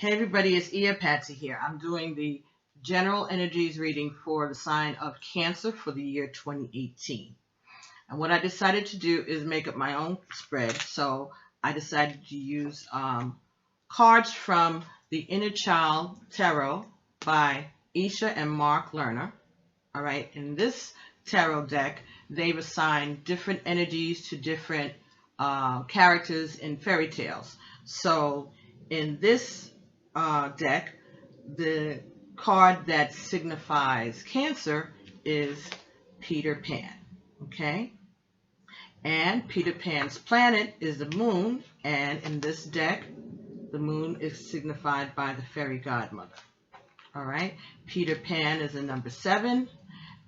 Hey everybody, it's Ia Patsy here. I'm doing the general energies reading for the sign of Cancer for the year 2018. And what I decided to do is make up my own spread. So I decided to use cards from the Inner Child Tarot by Isha and Mark Lerner. All right, in this tarot deck, they've assigned different energies to different characters in fairy tales. So in this deck, the card that signifies Cancer is Peter Pan. Okay, and Peter Pan's planet is the moon, and in this deck, the moon is signified by the fairy godmother. All right, Peter Pan is a number 7.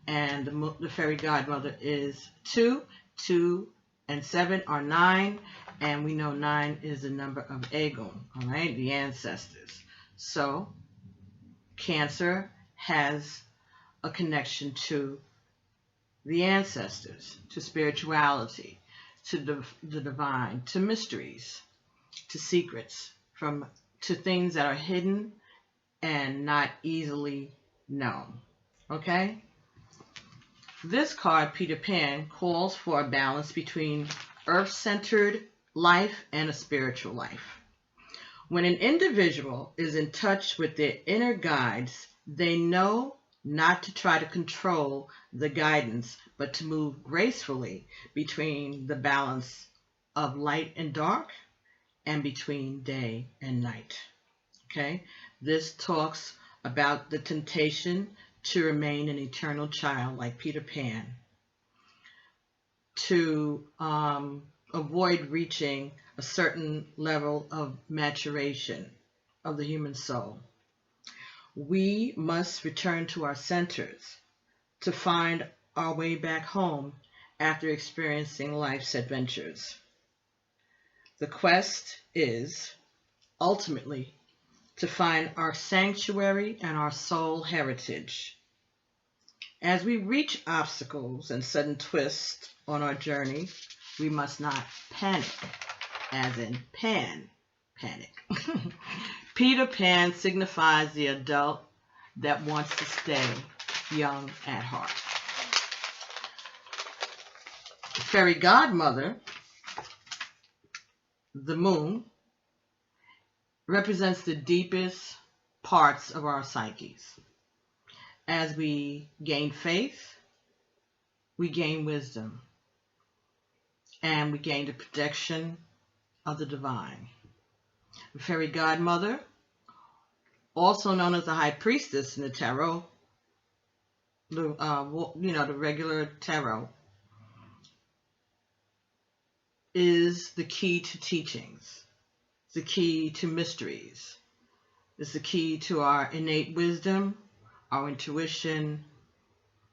And the fairy godmother is 2. 2 and 7 are 9, and we know 9 is the number of Egun, all right, the ancestors. So Cancer has a connection to the ancestors, to spirituality, to the divine, to mysteries, to secrets, to things that are hidden and not easily known. Okay? This card, Peter Pan, calls for a balance between earth-centered life and a spiritual life. When an individual is in touch with their inner guides, they know not to try to control the guidance, but to move gracefully between the balance of light and dark and between day and night. Okay? This talks about the temptation to remain an eternal child like Peter Pan, to avoid reaching a certain level of maturation of the human soul. We must return to our centers to find our way back home after experiencing life's adventures. The quest is ultimately to find our sanctuary and our soul heritage. As we reach obstacles and sudden twists on our journey, we must not panic, as in panic. Peter Pan signifies the adult that wants to stay young at heart. The fairy godmother, the moon, represents the deepest parts of our psyches. As we gain faith, we gain wisdom, and we gain the protection of the divine. The fairy godmother, also known as the high priestess in the tarot, the regular tarot, is the key to teachings, the key to mysteries, is the key to our innate wisdom, our intuition,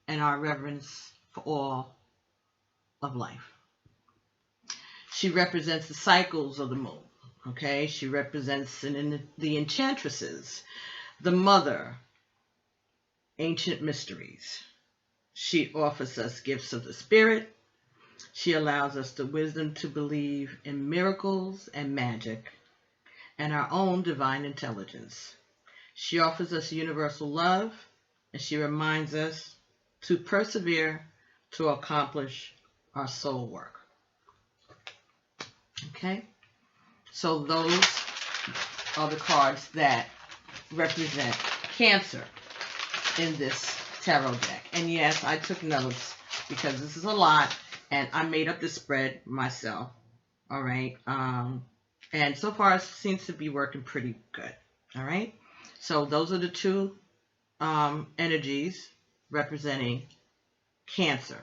and our reverence for all of life. She represents the cycles of the moon. Okay, she represents the enchantresses, the mother, ancient mysteries. She offers us gifts of the spirit. She allows us the wisdom to believe in miracles and magic and our own divine intelligence. She offers us universal love, and she reminds us to persevere to accomplish our soul work. Okay? So those are the cards that represent Cancer in this tarot deck. And yes, I took notes because this is a lot, and I made up the spread myself. All right? And so far it seems to be working pretty good. All right? So those are the two energies representing Cancer.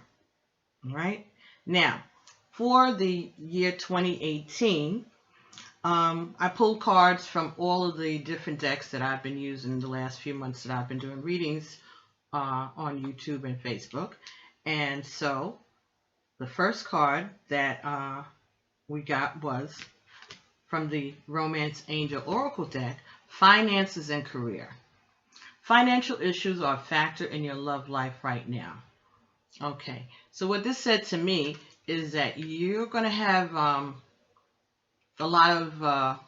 All right? Now, for the year 2018, I pulled cards from all of the different decks that I've been using the last few months that I've been doing readings on YouTube and Facebook. And so the first card that we got was from the Romance Angel Oracle deck, Finances and Career. Financial issues are a factor in your love life right now. Okay, so what this said to me is that you're going to have a lot of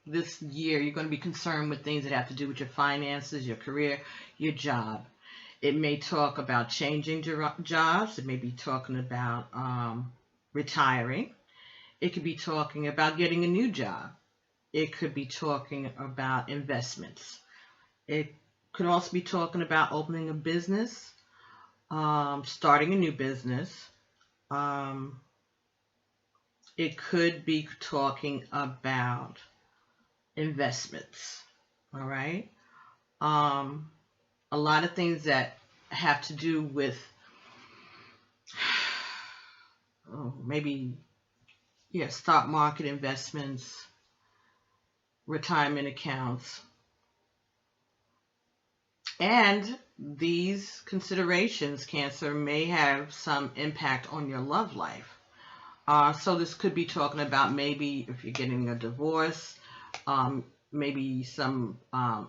this year you're going to be concerned with things that have to do with your finances, your career, your job. It may talk about changing jobs. It may be talking about retiring. It could be talking about getting a new job. It could be talking about investments. It could also be talking about opening a business, starting a new business. It could be talking about investments. All right. A lot of things that have to do with maybe stock market investments, retirement accounts. And these considerations, Cancer, may have some impact on your love life. So this could be talking about maybe if you're getting a divorce, maybe some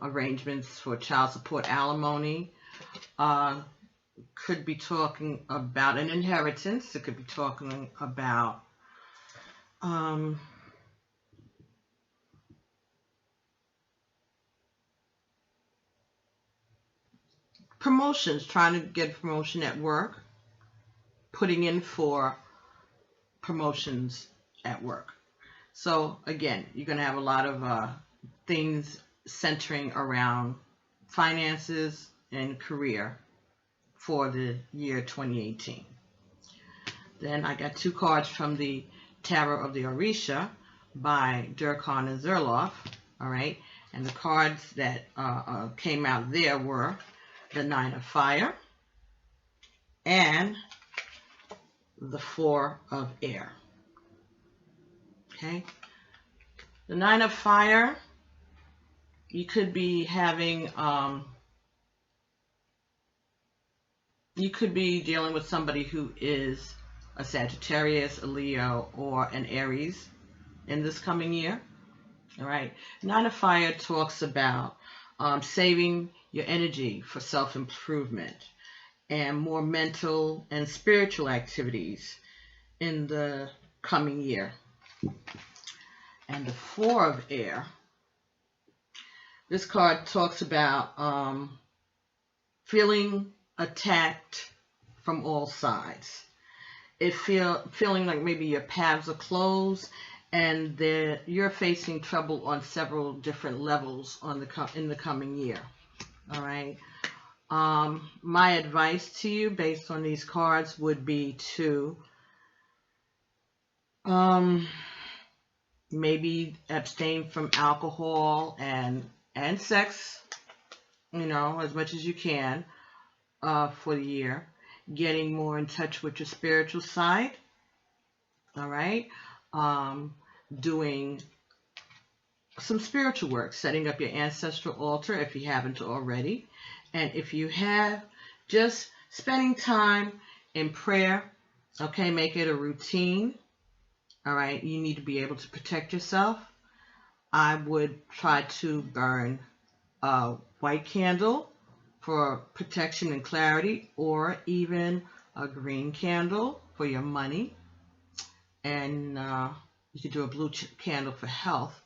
arrangements for child support, alimony. Could be talking about an inheritance. It could be talking about promotions, trying to get a promotion at work, putting in for promotions at work. So again, you're going to have a lot of things centering around finances and career for the year 2018. Then I got 2 cards from the Tarot of the Orisha by Durkheim and Zerloff. All right, and the cards that came out there were the 9 of Fire and the 4 of Air. Okay, the 9 of Fire, you could be having you could be dealing with somebody who is a Sagittarius, a Leo, or an Aries in this coming year. All right, 9 of Fire talks about saving your energy for self-improvement and more mental and spiritual activities in the coming year. And the 4 of Air, this card talks about feeling attacked from all sides. Feeling like maybe your paths are closed and you're facing trouble on several different levels in the coming year. All right. My advice to you based on these cards would be to maybe abstain from alcohol and sex, as much as you can for the year. Getting more in touch with your spiritual side. All right. Doing some spiritual work, setting up your ancestral altar if you haven't already. And if you have, just spending time in prayer. Okay, make it a routine. All right, you need to be able to protect yourself. I would try to burn a white candle for protection and clarity, or even a green candle for your money. And you could do a blue candle for health.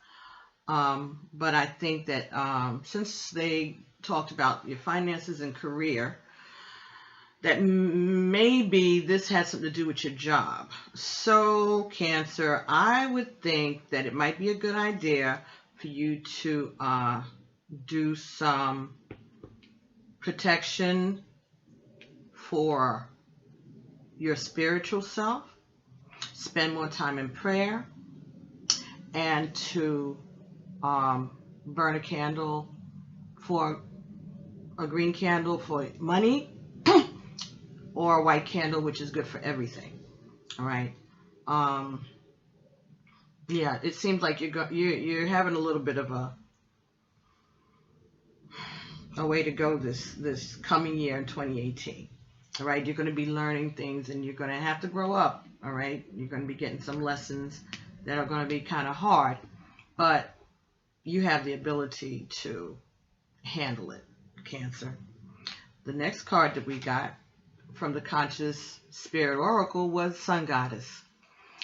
But I think that since they talked about your finances and career, that maybe this has something to do with your job. So, Cancer, I would think that it might be a good idea for you to do some protection for your spiritual self, spend more time in prayer, and to burn a candle for a green candle for money, or a white candle, which is good for everything. All right. Yeah, it seems like you're having a little bit of a way to go this coming year in 2018. All right, you're going to be learning things, and you're going to have to grow up. All right, you're going to be getting some lessons that are going to be kind of hard, but you have the ability to handle it, Cancer. The next card that we got from the Conscious Spirit Oracle was Sun Goddess.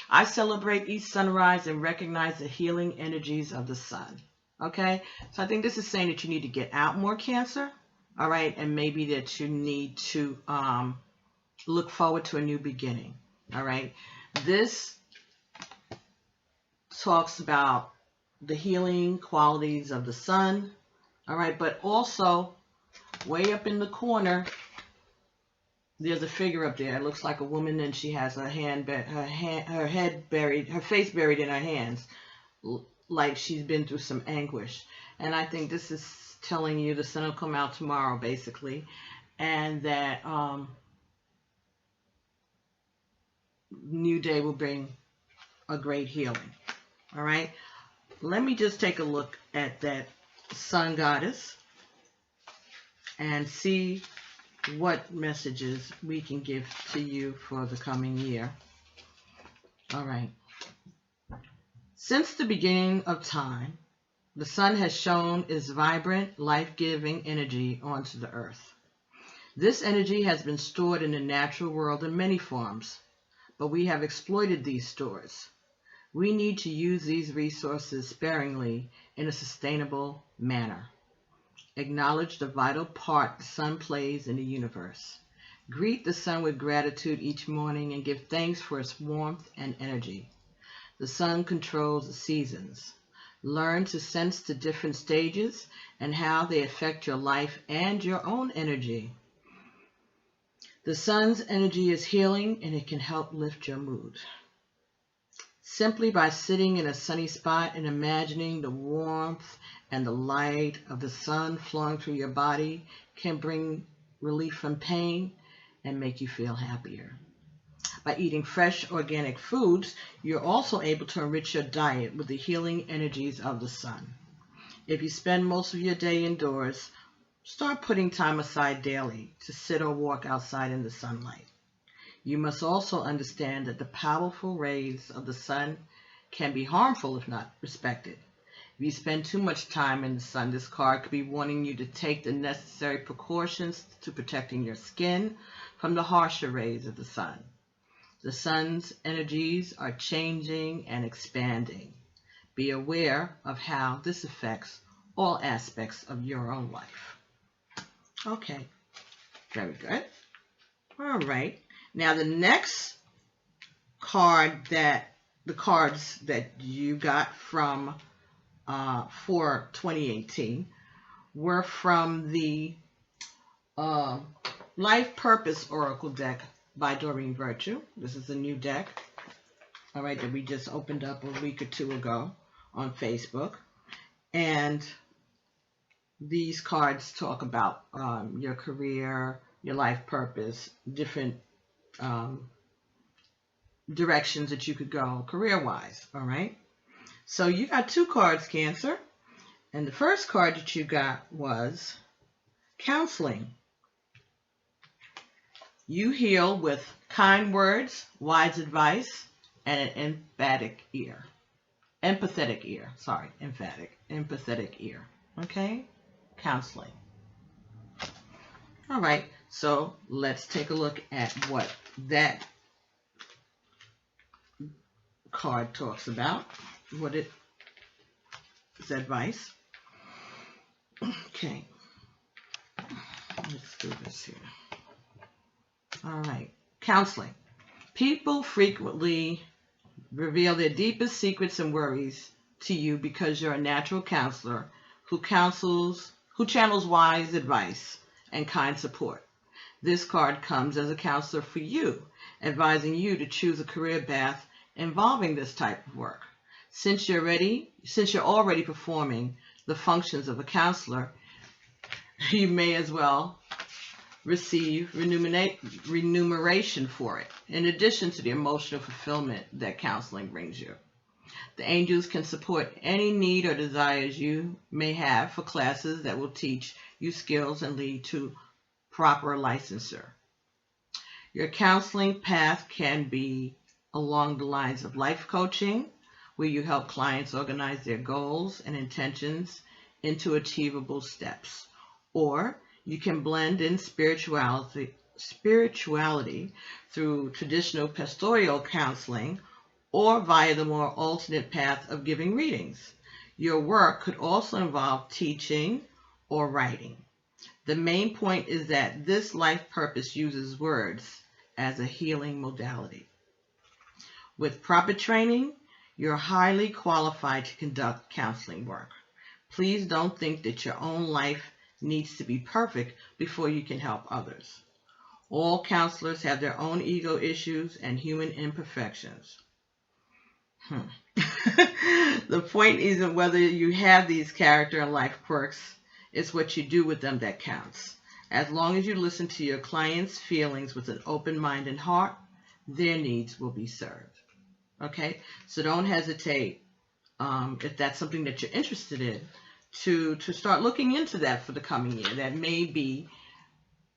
I celebrate each sunrise and recognize the healing energies of the sun. Okay, so I think this is saying that you need to get out more, Cancer. All right, and maybe that you need to look forward to a new beginning. All right, this talks about the healing qualities of the sun. All right, but also way up in the corner, there's a figure up there. It looks like a woman, and she has her head buried, her face buried in her hands, like she's been through some anguish. And I think this is telling you the sun will come out tomorrow, basically, and that new day will bring a great healing. All right. Let me just take a look at that sun goddess and see what messages we can give to you for the coming year. All right. Since the beginning of time, the sun has shown its vibrant, life-giving energy onto the earth. This energy has been stored in the natural world in many forms, but we have exploited these stores. We need to use these resources sparingly in a sustainable manner. Acknowledge the vital part the sun plays in the universe. Greet the sun with gratitude each morning and give thanks for its warmth and energy. The sun controls the seasons. Learn to sense the different stages and how they affect your life and your own energy. The sun's energy is healing, and it can help lift your mood. Simply by sitting in a sunny spot and imagining the warmth and the light of the sun flowing through your body can bring relief from pain and make you feel happier. By eating fresh organic foods, you're also able to enrich your diet with the healing energies of the sun. If you spend most of your day indoors, start putting time aside daily to sit or walk outside in the sunlight. You must also understand that the powerful rays of the sun can be harmful if not respected. If you spend too much time in the sun, this card could be warning you to take the necessary precautions to protecting your skin from the harsher rays of the sun. The sun's energies are changing and expanding. Be aware of how this affects all aspects of your own life. Okay, very good. All right. Now the next card the cards that you got from for 2018 were from the Life Purpose Oracle deck by Doreen Virtue. This is a new deck, all right, that we just opened up a week or two ago on Facebook. And these cards talk about your career, your life purpose, different directions that you could go career-wise, all right? So you got two cards, Cancer. And the first card that you got was counseling. You heal with kind words, wise advice, and an empathetic ear. Empathetic ear. Okay? Counseling. All right, so let's take a look at what that card talks about, what it is advice. Okay, let's do this here. All right, counseling. People frequently reveal their deepest secrets and worries to you because you're a natural counselor who channels wise advice and kind support. This card comes as a counselor for you, advising you to choose a career path involving this type of work. Since you're already performing the functions of a counselor, you may as well receive remuneration for it, in addition to the emotional fulfillment that counseling brings you. The angels can support any need or desires you may have for classes that will teach you skills and lead to proper licensure. Your counseling path can be along the lines of life coaching, where you help clients organize their goals and intentions into achievable steps. Or you can blend in spirituality through traditional pastoral counseling or via the more alternate path of giving readings. Your work could also involve teaching or writing. The main point is that this life purpose uses words as a healing modality. With proper training, you're highly qualified to conduct counseling work. Please don't think that your own life needs to be perfect before you can help others. All counselors have their own ego issues and human imperfections. The point isn't whether you have these character and life quirks, it's what you do with them that counts. As long as you listen to your client's feelings with an open mind and heart, their needs will be served. Okay? So don't hesitate, if that's something that you're interested in, to start looking into that for the coming year. That may be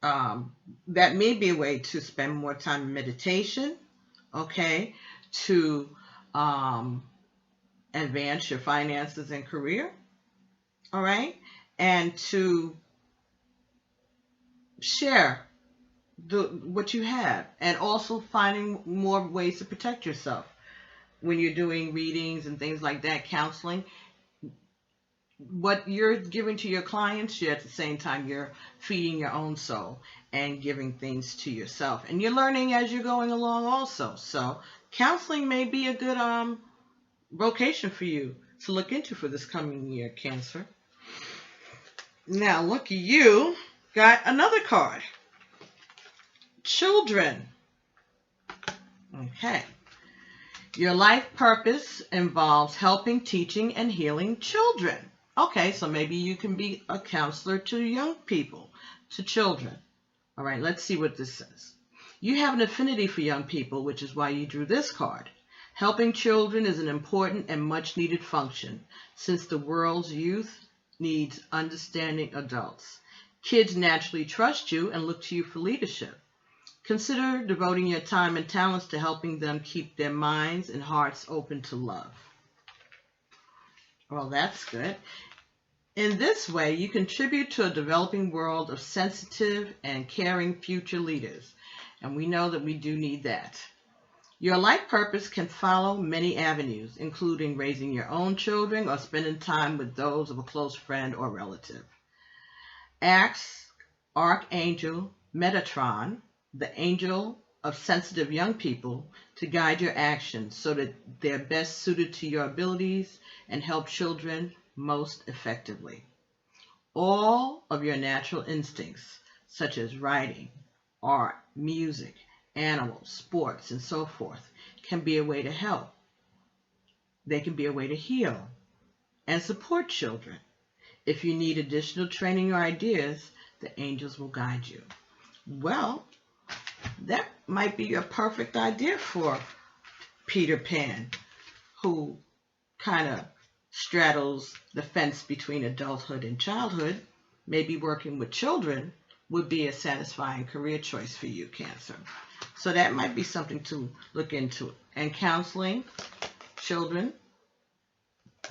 a way to spend more time in meditation, okay, to advance your finances and career, all right, and to share what you have, and also finding more ways to protect yourself when you're doing readings and things like that, counseling. What you're giving to your clients, at the same time you're feeding your own soul and giving things to yourself, and you're learning as you're going along also. So counseling may be a good vocation for you to look into for this coming year, Cancer. Now lucky you got another card. Children. Okay. Your life purpose involves helping, teaching, and healing children. Okay, so maybe you can be a counselor to young people, to children. All right, let's see what this says. You have an affinity for young people, which is why you drew this card. Helping children is an important and much needed function, since the world's youth needs understanding adults. Kids naturally trust you and look to you for leadership. Consider devoting your time and talents to helping them keep their minds and hearts open to love. Well, that's good. In this way, you contribute to a developing world of sensitive and caring future leaders. And we know that we do need that. Your life purpose can follow many avenues, including raising your own children or spending time with those of a close friend or relative. Ask Archangel Metatron, the angel of sensitive young people, to guide your actions so that they're best suited to your abilities and help children most effectively. All of your natural instincts, such as writing, art, music, animals, sports, and so forth, can be a way to help. They can be a way to heal and support children. If you need additional training or ideas, the angels will guide you. Well, that might be a perfect idea for Peter Pan, who kind of straddles the fence between adulthood and childhood. Maybe working with children would be a satisfying career choice for you, Cancer. So that might be something to look into. And counseling children,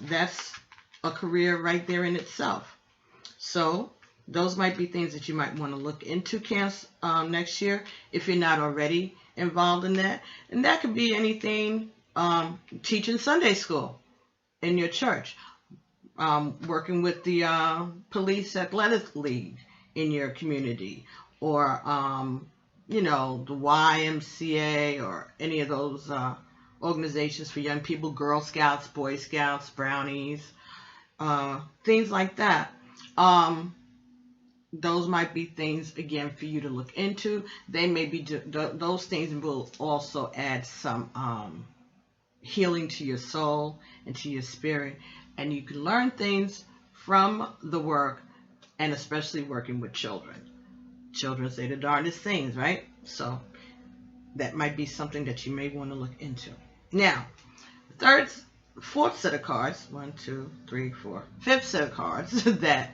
that's a career right there in itself. So those might be things that you might want to look into, next year, if you're not already involved in that. And that could be anything, teaching Sunday school in your church, working with the police athletic league in your community, or the YMCA, or any of those organizations for young people, Girl Scouts, Boy Scouts, Brownies, things like that. Those might be things, again, for you to look into. They may be, those things will also add some healing to your soul and to your spirit. And you can learn things from the work, and especially working with children. Children say the darndest things, right? So that might be something that you may want to look into. Now, fourth set of cards, 1, 2, 3, 4, fifth set of cards that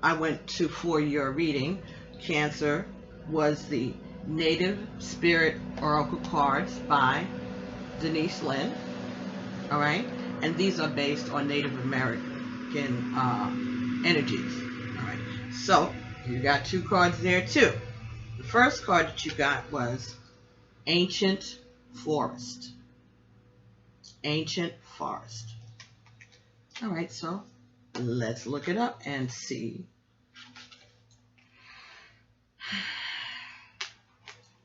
I went to for your reading, Cancer, was the Native Spirit Oracle cards by Denise Linn. All right, and these are based on Native American energies. All right, so you got 2 cards there too. The first card that you got was Ancient Forest. ancient forest. All right, so let's look it up and see.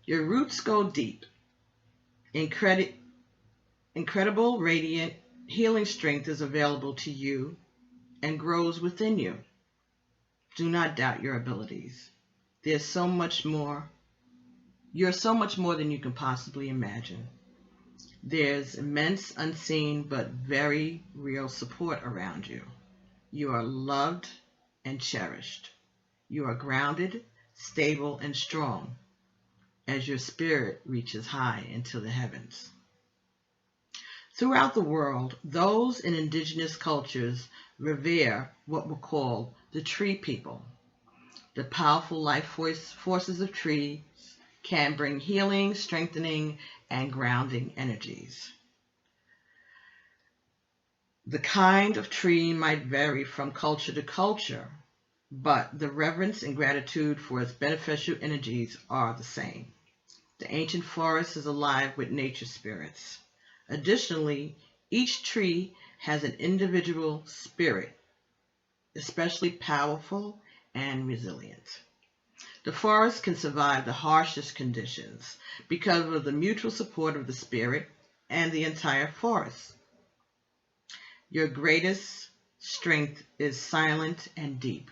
Your roots go deep. Incredible, radiant, healing strength is available to you and grows within you. Do not doubt your abilities. There's so much more. You're so much more than you can possibly imagine. There's immense, unseen, but very real support around you. You are loved and cherished. You are grounded, stable, and strong as your spirit reaches high into the heavens. Throughout the world, those in indigenous cultures revere what we call the tree people. The powerful life forces of trees can bring healing, strengthening, and grounding energies. The kind of tree might vary from culture to culture, but the reverence and gratitude for its beneficial energies are the same. The ancient forest is alive with nature spirits. Additionally, each tree has an individual spirit, especially powerful and resilient. The forest can survive the harshest conditions because of the mutual support of the spirit and the entire forest. Your greatest strength is silent and deep.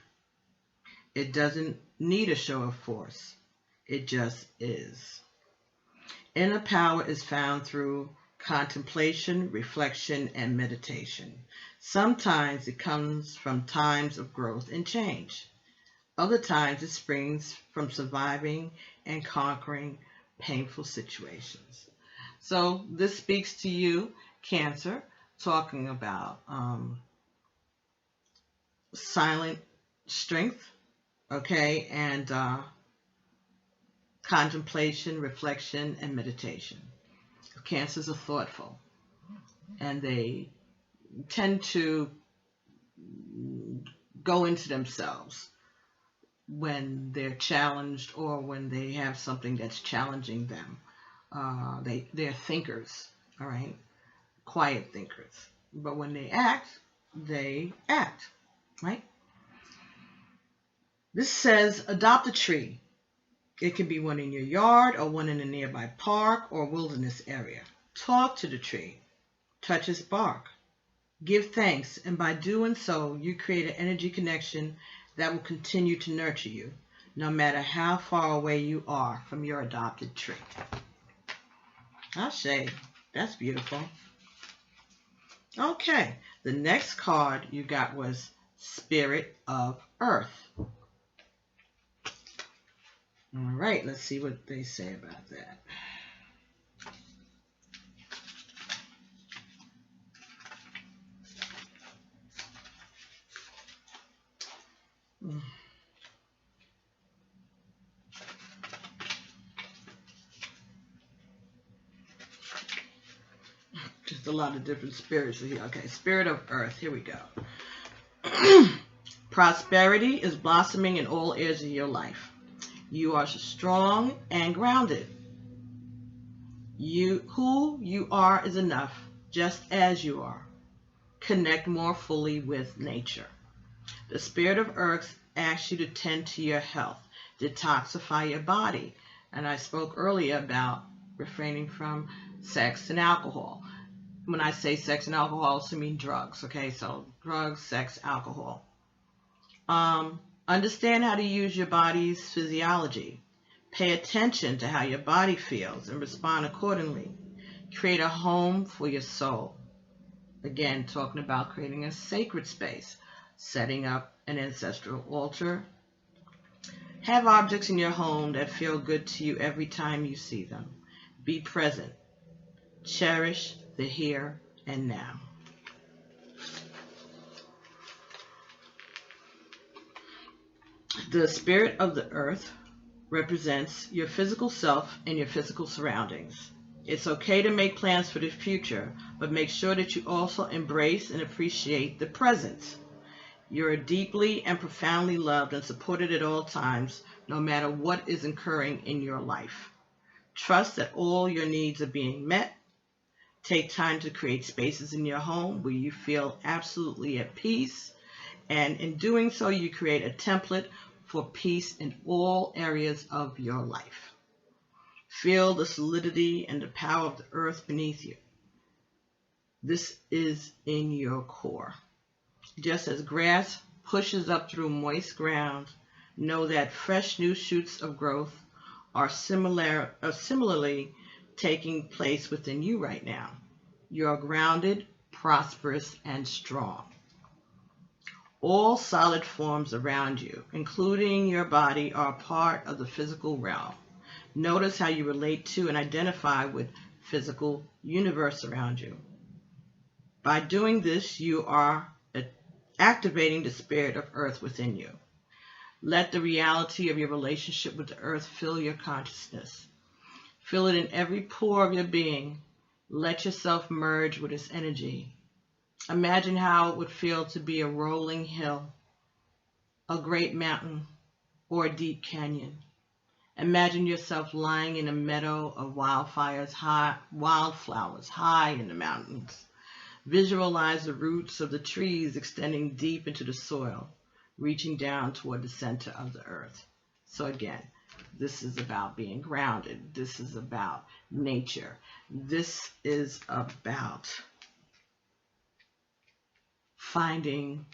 It doesn't need a show of force. It just is. Inner power is found through contemplation, reflection, and meditation. Sometimes it comes from times of growth and change. Other times it springs from surviving and conquering painful situations. So this speaks to you, Cancer, talking about silent strength, okay, and contemplation, reflection, and meditation. Cancers are thoughtful, and they tend to go into themselves when they're challenged or when they have something that's challenging them. They're thinkers, all right, quiet thinkers. But when they act, right? This says adopt a tree. It can be one in your yard or one in a nearby park or wilderness area. Talk to the tree. Touch its bark. Give thanks, and by doing so, you create an energy connection that will continue to nurture you, no matter how far away you are from your adopted tree. Ashe, that's beautiful. Okay, the next card you got was Spirit of Earth. All right, let's see what they say about that. Just a lot of different spirits here. Okay, Spirit of Earth. Here we go. Prosperity is blossoming in all areas of your life. You are strong and grounded. Who you are is enough, just as you are. Connect more fully with nature. The Spirit of Earth asks you to tend to your health, detoxify your body. And I spoke earlier about refraining from sex and alcohol. When I say sex and alcohol, I also mean drugs. Okay, so drugs, sex, alcohol. Understand how to use your body's physiology. Pay attention to how your body feels and respond accordingly. Create a home for your soul. Again, talking about creating a sacred space, setting up an ancestral altar. Have objects in your home that feel good to you every time you see them. Be present. Cherish the here and now. The spirit of the earth represents your physical self and your physical surroundings. It's okay to make plans for the future, but make sure that you also embrace and appreciate the present. You're deeply and profoundly loved and supported at all times, no matter what is occurring in your life. Trust that all your needs are being met. Take time to create spaces in your home where you feel absolutely at peace. And in doing so, you create a template for peace in all areas of your life. Feel the solidity and the power of the earth beneath you. This is in your core. Just as grass pushes up through moist ground, know that fresh new shoots of growth are similarly taking place within you right now. You are grounded, prosperous, and strong. All solid forms around you, including your body, are part of the physical realm. Notice how you relate to and identify with physical universe around you. By doing this, you are activating the spirit of earth within you. Let the reality of your relationship with the earth fill your consciousness. Feel it in every pore of your being. Let yourself merge with its energy. Imagine how it would feel to be a rolling hill, a great mountain, or a deep canyon. Imagine yourself lying in a meadow of wildflowers high in the mountains. Visualize the roots of the trees extending deep into the soil, reaching down toward the center of the earth. So again, this is about being grounded. This is about nature. This is about finding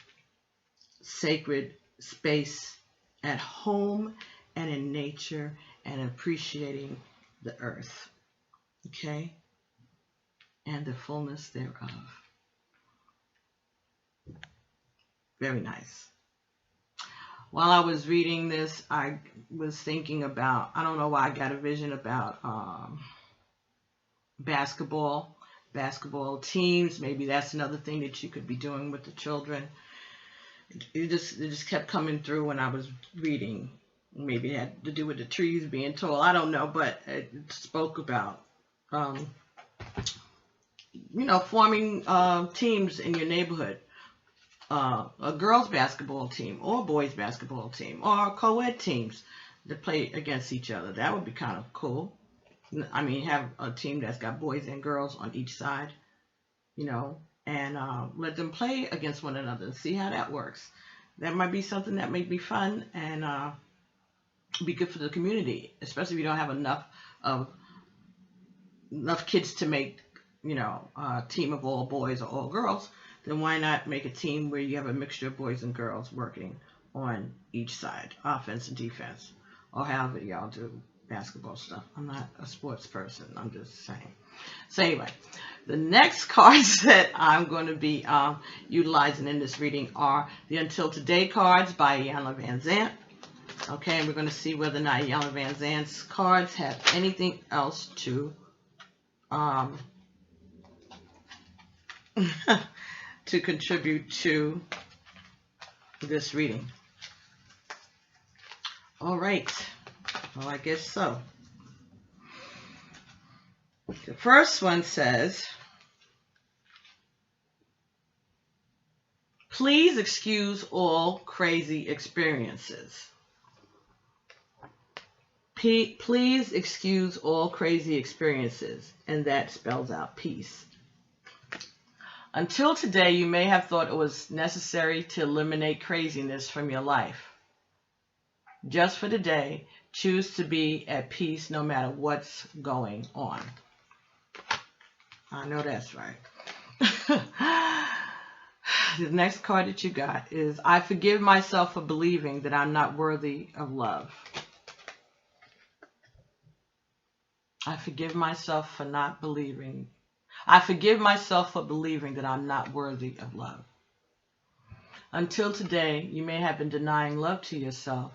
sacred space at home and in nature and appreciating the earth, okay, and the fullness thereof. Very nice. While I was reading this, I was thinking about, I don't know why I got a vision about basketball teams. Maybe that's another thing that you could be doing with the children. It just kept coming through when I was reading. Maybe it had to do with the trees being tall. I don't know, but it spoke about, forming teams in your neighborhood. A girls basketball team or a boys basketball team or co-ed teams that play against each other. That would be kind of cool. I mean, have a team that's got boys and girls on each side, and let them play against one another and see how that works. That might be something that may be fun and be good for the community, especially if you don't have enough kids to make, a team of all boys or all girls. Then why not make a team where you have a mixture of boys and girls working on each side, offense and defense, or however y'all do basketball stuff. I'm not a sports person. I'm just saying. So anyway, the next cards that I'm going to be utilizing in this reading are the Until Today cards by Iyanla Vanzant. Okay, and we're going to see whether or not Iyanla Vanzant's cards have anything else to to contribute to this reading. All right. Well, I guess so. The first one says, please excuse all crazy experiences. Please excuse all crazy experiences, and that spells out peace. Until today, you may have thought it was necessary to eliminate craziness from your life. Just for today, choose to be at peace no matter what's going on. I know that's right. The next card that you got is, I forgive myself for believing that I'm not worthy of love. I forgive myself for believing that I'm not worthy of love. Until today, you may have been denying love to yourself.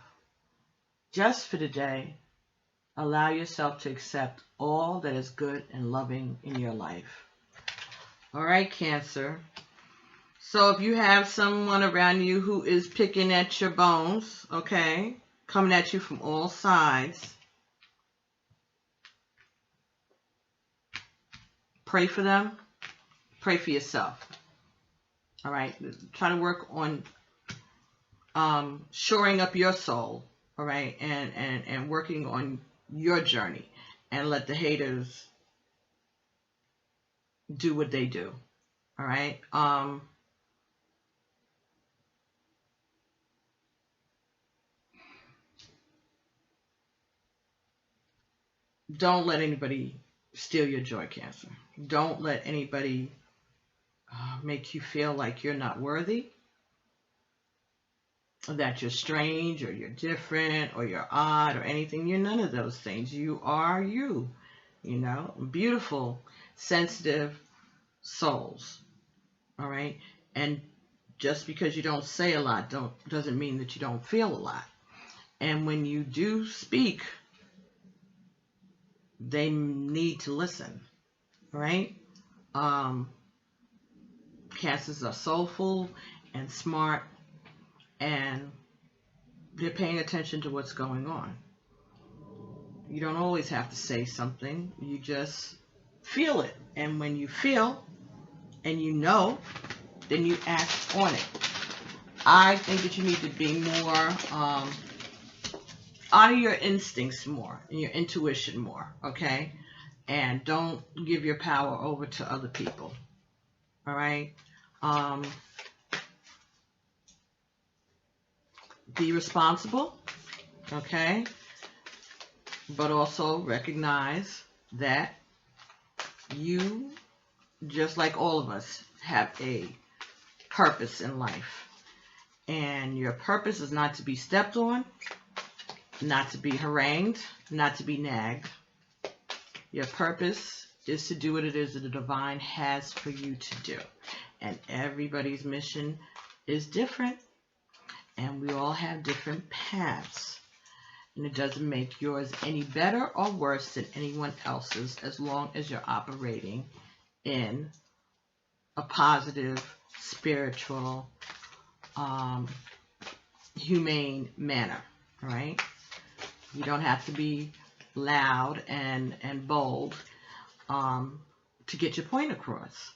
Just for today, allow yourself to accept all that is good and loving in your life. All right, Cancer. So if you have someone around you who is picking at your bones, okay, coming at you from all sides, pray for them. Pray for yourself. All right. Try to work on shoring up your soul. All right. And working on your journey. And let the haters do what they do. All right. Don't let anybody steal your joy, Cancer. Don't let anybody make you feel like you're not worthy, that you're strange or you're different or you're odd or anything. You're none of those things. You are you, beautiful, sensitive souls. All right. And just because you don't say a lot doesn't mean that you don't feel a lot. And when you do speak, they need to listen, right? Cancers are soulful and smart, and they're paying attention to what's going on. You don't always have to say something. You just feel it. And when you feel and you know, then you act on it. I think that you need to be more, honor your instincts more and your intuition more, okay? And don't give your power over to other people, all right? Be responsible, okay? But also recognize that you, just like all of us, have a purpose in life. And your purpose is not to be stepped on, not to be harangued, not to be nagged. Your purpose is to do what it is that the divine has for you to do. And everybody's mission is different. And we all have different paths. And it doesn't make yours any better or worse than anyone else's, as long as you're operating in a positive, spiritual, humane manner, right? You don't have to be loud and bold to get your point across.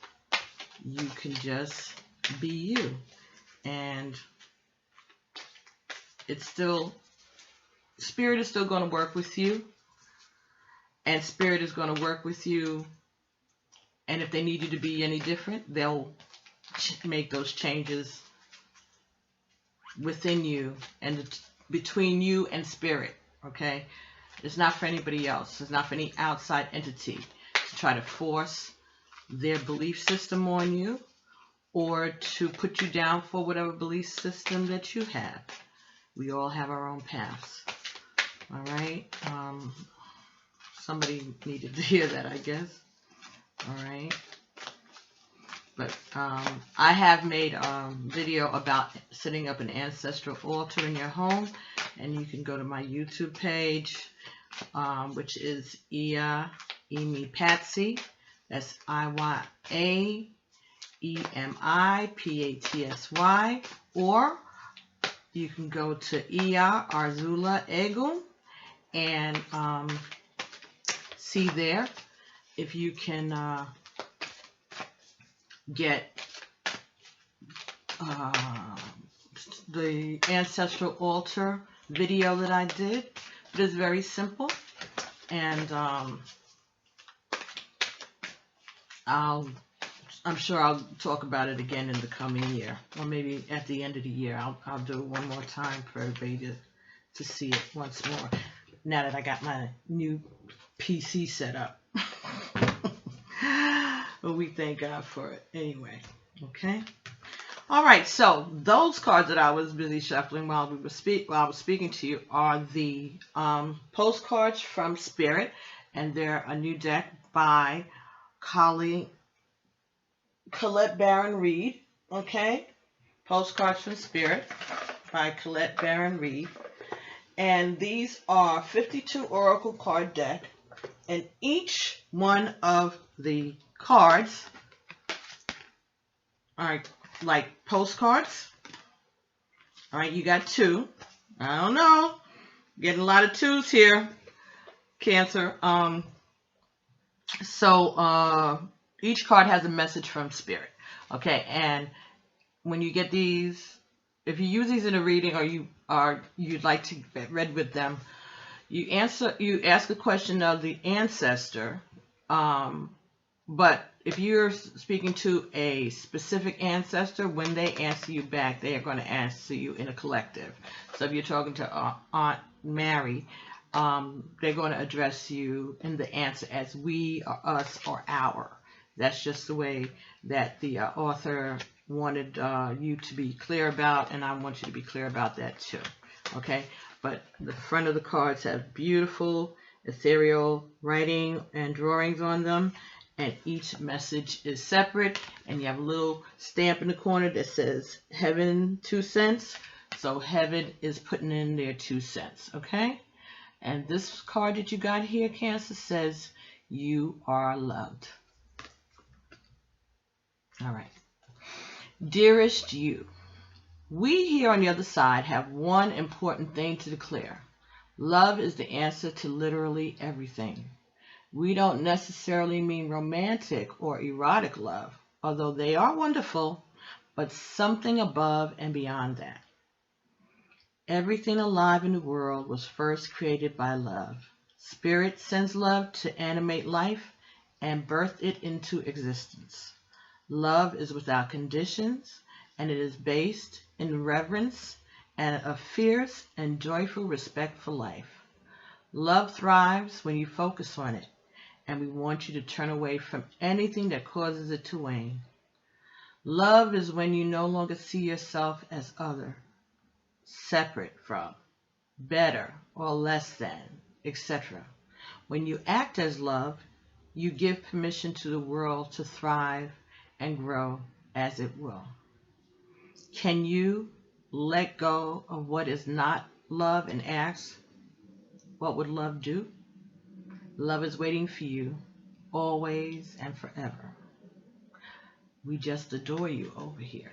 You can just be you. And it's still, Spirit is still going to work with you. And Spirit is going to work with you. And if they need you to be any different, they'll make those changes within you and between you and Spirit, okay? It's not for anybody else. It's not for any outside entity to try to force their belief system on you or to put you down for whatever belief system that you have. We all have our own paths, all right? Somebody needed to hear that, I guess. All right. But I have made a video about setting up an ancestral altar in your home. And you can go to my YouTube page, which is Iya Emi Patsy. That's IYAEMIPATSY. Or you can go to Iya Arzula Egun and see there if you can get the ancestral altar video that I did. It is very simple, and I'm sure I'll talk about it again in the coming year, or maybe at the end of the year I'll do it one more time for everybody to see it once more, now that I got my new PC set up. But we thank God for it anyway. Okay. All right. So those cards that I was busy shuffling while I was speaking to you are the postcards from Spirit, and they're a new deck by Colette Baron Reid. Okay. Postcards from Spirit by Colette Baron Reid, and these are 52 Oracle card deck, and each one of the cards are like postcards. All right, you got two. I don't know, getting a lot of twos here, Cancer. So each card has a message from Spirit. Okay, and when you get these, if you use these in a reading or you'd like to get read with them, you ask a question of the ancestor. But if you're speaking to a specific ancestor, when they answer you back, they are going to answer you in a collective. So if you're talking to Aunt Mary, they're going to address you in the answer as we or us or our. That's just the way that the author wanted you to be clear about, and I want you to be clear about that too. Okay? But the front of the cards have beautiful ethereal writing and drawings on them, and each message is separate, and you have a little stamp in the corner that says Heaven 2 cents. So Heaven is putting in their 2 cents. Okay? And this card that you got here, Cancer, says you are loved. All right. Dearest you, we here on the other side have one important thing to declare. Love is the answer to literally everything. We don't necessarily mean romantic or erotic love, although they are wonderful, but something above and beyond that. Everything alive in the world was first created by love. Spirit sends love to animate life and birth it into existence. Love is without conditions, and it is based in reverence and a fierce and joyful respect for life. Love thrives when you focus on it, and we want you to turn away from anything that causes it to wane. Love is when you no longer see yourself as other, separate from, better or less than, etc. When you act as love, you give permission to the world to thrive and grow as it will. Can you let go of what is not love and ask, what would love do? Love is waiting for you, always and forever. We just adore you over here.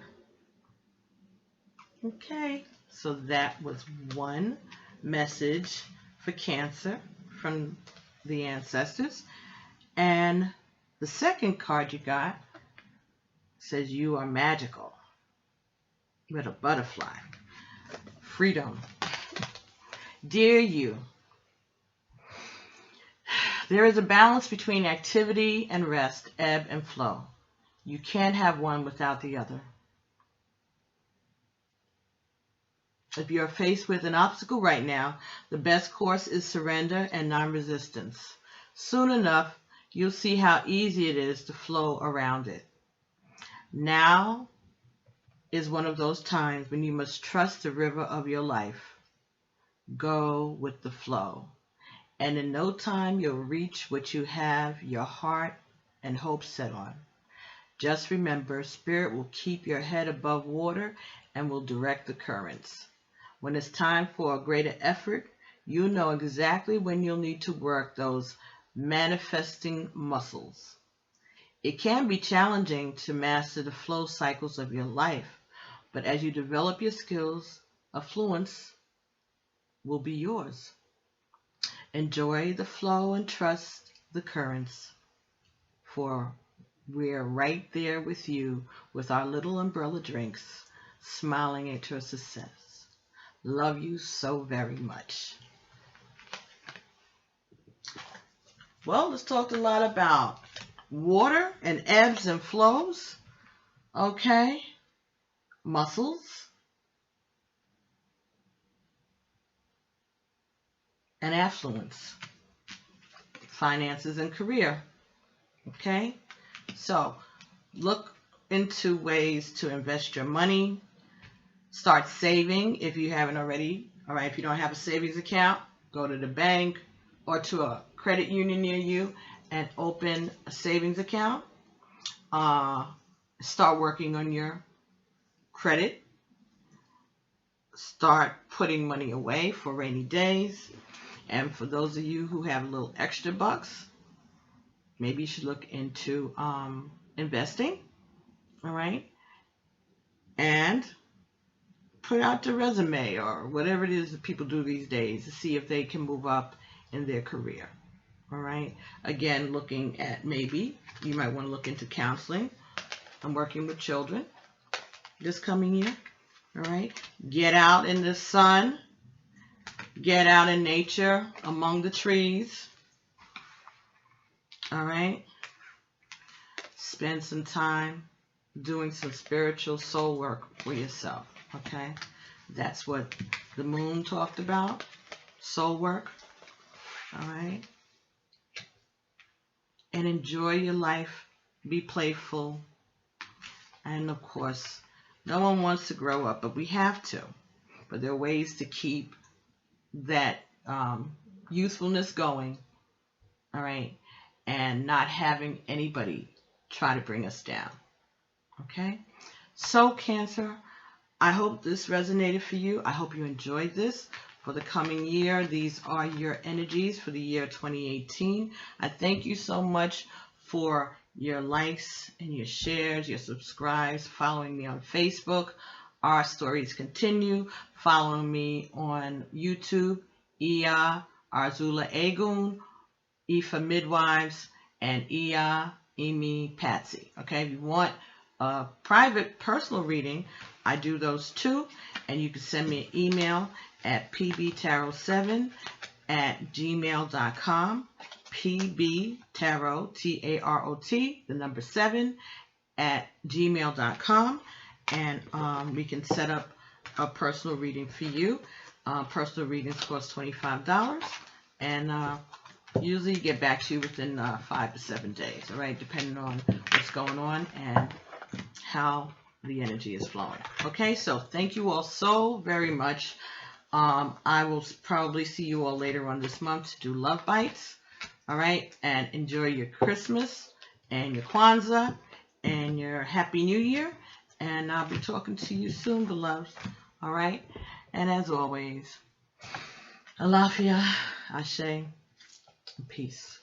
Okay, so that was one message for Cancer from the ancestors. And the second card you got says you are magical with a butterfly. Freedom. Dear you, there is a balance between activity and rest, ebb and flow. You can't have one without the other. If you're faced with an obstacle right now, the best course is surrender and non-resistance. Soon enough, you'll see how easy it is to flow around it. Now is one of those times when you must trust the river of your life. Go with the flow. And in no time, you'll reach what you have your heart and hope set on. Just remember, Spirit will keep your head above water and will direct the currents. When it's time for a greater effort, you know exactly when you'll need to work those manifesting muscles. It can be challenging to master the flow cycles of your life, but as you develop your skills, affluence will be yours. Enjoy the flow and trust the currents, for we're right there with you with our little umbrella drinks, smiling at your success. Love you so very much. Well, let's talk a lot about water and ebbs and flows. Okay. Muscles. And affluence. Finances and career. Okay. So look into ways to invest your money. Start saving if you haven't already. All right, if you don't have a savings account, go to the bank or to a credit union near you and open a savings account. Start working on your credit. Start putting money away for rainy days. And for those of you who have a little extra bucks, maybe you should look into investing. All right. And put out the resume or whatever it is that people do these days to see if they can move up in their career. All right. Again, looking at maybe you might want to look into counseling. I'm working with children this coming year. All right. Get out in the sun. Get out in nature among the trees. All right. spend some time doing some spiritual soul work for yourself, okay? That's what the moon talked about, soul work, all right? And enjoy your life, be playful, and of course, no one wants to grow up, but we have to. But there are ways to keep that youthfulness going, all right, and not having anybody try to bring us down, okay? So, Cancer, I hope this resonated for you. I hope you enjoyed this. For the coming year, these are your energies for the year 2018. I thank you so much for your likes and your shares, your subscribes, following me on Facebook. Our stories continue. Following me on YouTube, Iya Arzula Agun, Ifa Midwives, and Iya Emi Patsy. Okay, if you want a private personal reading, I do those too, and you can send me an email at pbtarot7@gmail.com, pbtarot, T-A-R-O-T, the number 7, @gmail.com, and we can set up a personal reading for you. Personal readings cost $25, and usually get back to you within 5 to 7 days, all right, depending on what's going on and how the energy is flowing. Okay, so thank you all so very much. I will probably see you all later on this month to do Love Bites, all right, and enjoy your Christmas and your Kwanzaa and your Happy New Year, and I'll be talking to you soon, beloveds, all right, and as always, Alafia, Ashe, peace.